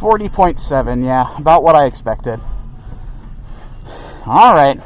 40.7, yeah, about what I expected. All right.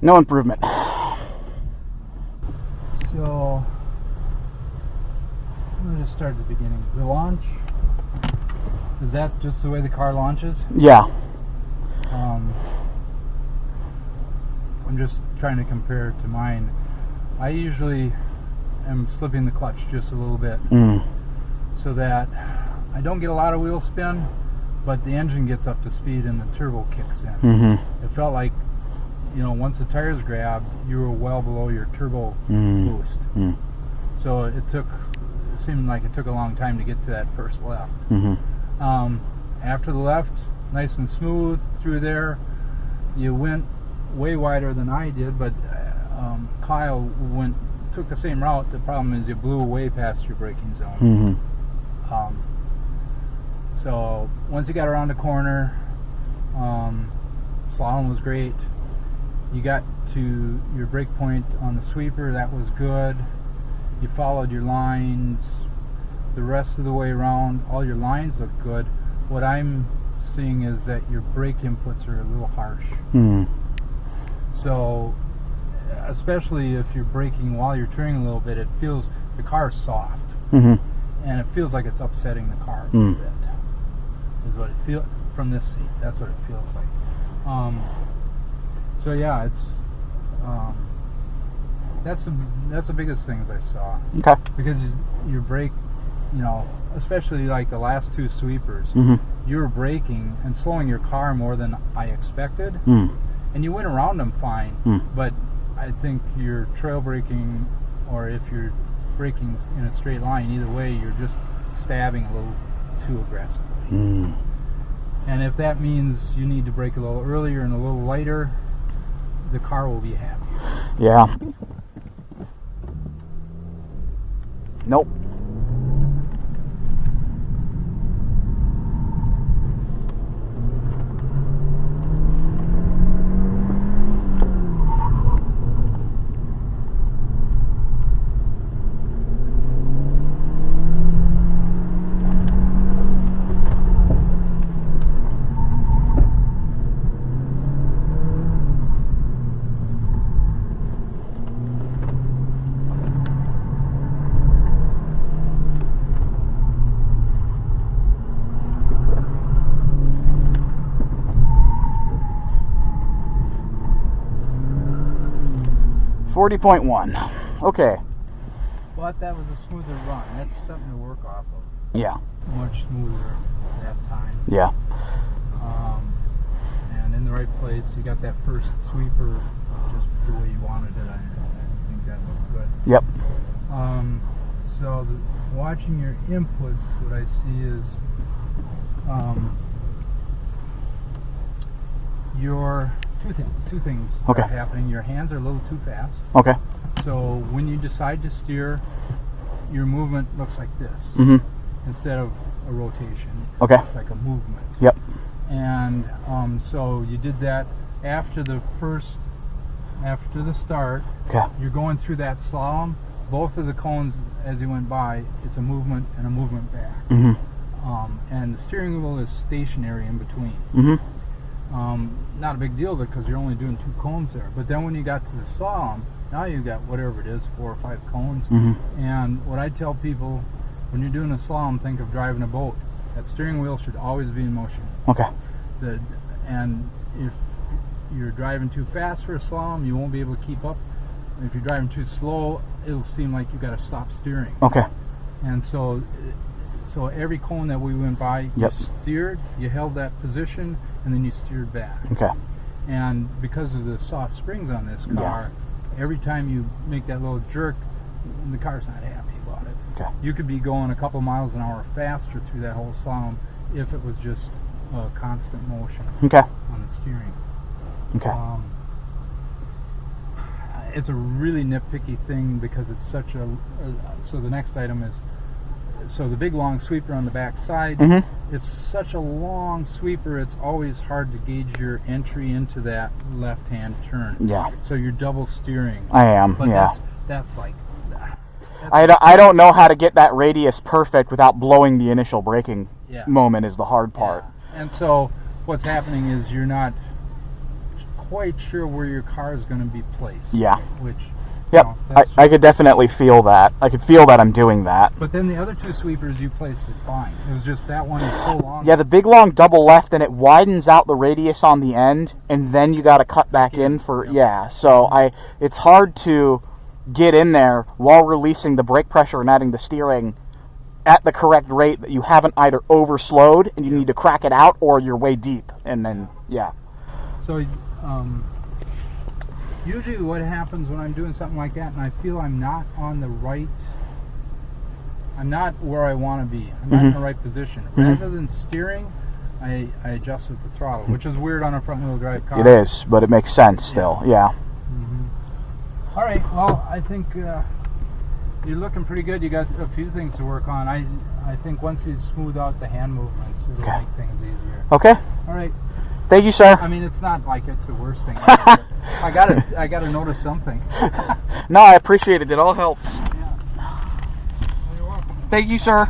No improvement. So, let me just start at the beginning. The launch, is that just the way the car launches? Yeah. I'm just trying to compare it to mine. I usually am slipping the clutch just a little bit so that I don't get a lot of wheel spin, but the engine gets up to speed and the turbo kicks in. It felt like, you know, once the tires grabbed, you were well below your turbo boost. So it seemed like it took a long time to get to that first left. After the left, nice and smooth through there. You went way wider than I did, but Kyle took the same route. The problem is you blew way past your braking zone. So once you got around the corner, slalom was great. You got to your brake point on the sweeper, that was good. You followed your lines the rest of the way around. All your lines look good. What I'm seeing is that your brake inputs are a little harsh. So, especially if you're braking while you're turning a little bit, it feels, the car is soft. And it feels like it's upsetting the car a little bit. Is what it feels from this seat. That's what it feels like. So yeah, it's that's the biggest things I saw. Okay. Because your brake, you know, especially like the last two sweepers, you were braking and slowing your car more than I expected, and you went around them fine. But I think you're trail braking, or if you're braking in a straight line, either way, you're just stabbing a little too aggressively. And if that means you need to brake a little earlier and a little lighter, the car will be happy. Yeah. Nope. .1. Okay. But that was a smoother run. That's something to work off of. Yeah. Much smoother that time. Yeah. And in the right place. You got that first sweeper just the way you wanted it. I think that looked good. Yep. So watching your inputs, what I see is your two things okay. are happening. Your hands are a little too fast. Okay. So when you decide to steer, your movement looks like this instead of a rotation. Okay. It's like a movement. Yep. And so you did that after the start. Okay. You're going through that slalom. Both of the cones, as you went by, it's a movement and a movement back. And the steering wheel is stationary in between. Not a big deal because you're only doing 2 cones there. But then when you got to the slalom, now you got whatever it is, 4 or 5 cones. And what I tell people, when you're doing a slalom, think of driving a boat. That steering wheel should always be in motion. Okay. And if you're driving too fast for a slalom, you won't be able to keep up. If you're driving too slow, it'll seem like you got to stop steering. Okay. And so every cone that we went by, you steered, you held that position, and then you steered back. Okay. And because of the soft springs on this car, every time you make that little jerk, the car's not happy about it. Okay. You could be going a couple miles an hour faster through that whole slalom if it was just a constant motion on the steering. Okay. It's a really nitpicky thing because it's such a so the next item is, so the big long sweeper on the back side, it's such a long sweeper, it's always hard to gauge your entry into that left-hand turn. Yeah. So you're double steering. I am, but yeah. That's like... I don't know how to get that radius perfect without blowing the initial braking moment is the hard part. Yeah. And so what's happening is you're not quite sure where your car is going to be placed. Yeah. Which... Yep, I could definitely feel that. I could feel that I'm doing that. But then the other two sweepers, you placed it fine. It was just that one is so long. Yeah, the big long double left, and it widens out the radius on the end, and then you got to cut back in for, so it's hard to get in there while releasing the brake pressure and adding the steering at the correct rate that you haven't either overslowed, and you need to crack it out, or you're way deep, and then, So, usually what happens when I'm doing something like that and I feel I'm not on the right, I'm not where I want to be, I'm not in the right position. Rather than steering, I adjust with the throttle, which is weird on a front wheel drive car. It is, but it makes sense still, All right, well, I think you're looking pretty good. You got a few things to work on. I think once you smooth out the hand movements, it'll make things easier. Okay. All right. Thank you, sir. I mean, it's not like it's the worst thing ever, but I gotta notice something. No, I appreciate it. It all helps. Yeah. Well, you're welcome. Thank you, sir.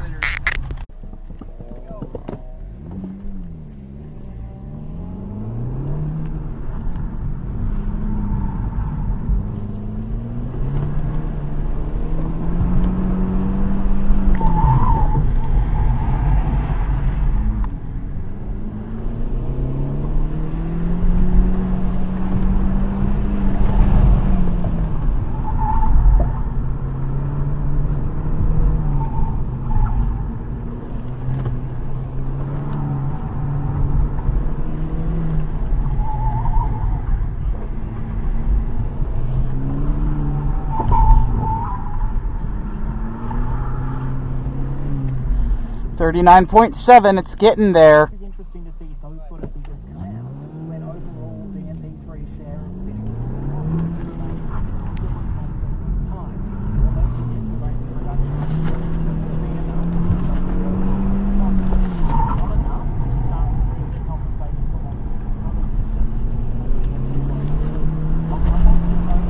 $39.7, it's getting there. It's interesting to see those sort of figures come out when overall the MP3 share is still constant time. Almost just get the rates of production. Not enough to start seriously compensating for losses in other systems. I'll come back to the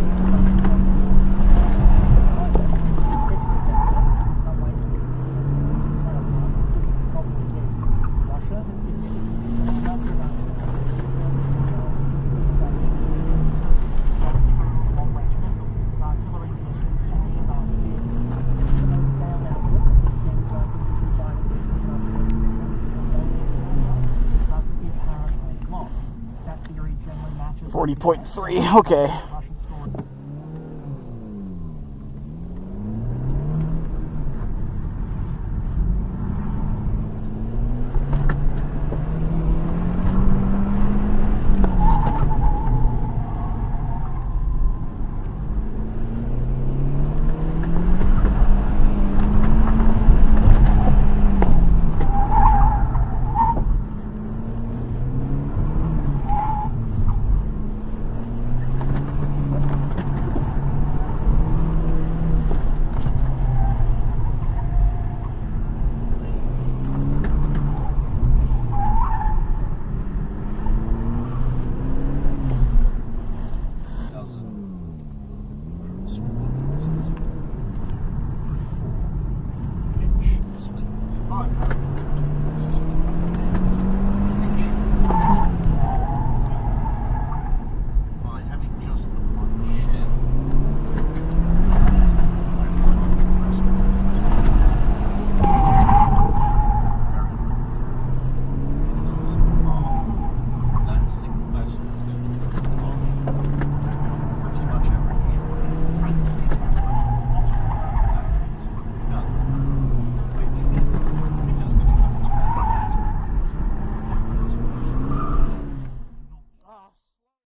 $40.3, okay.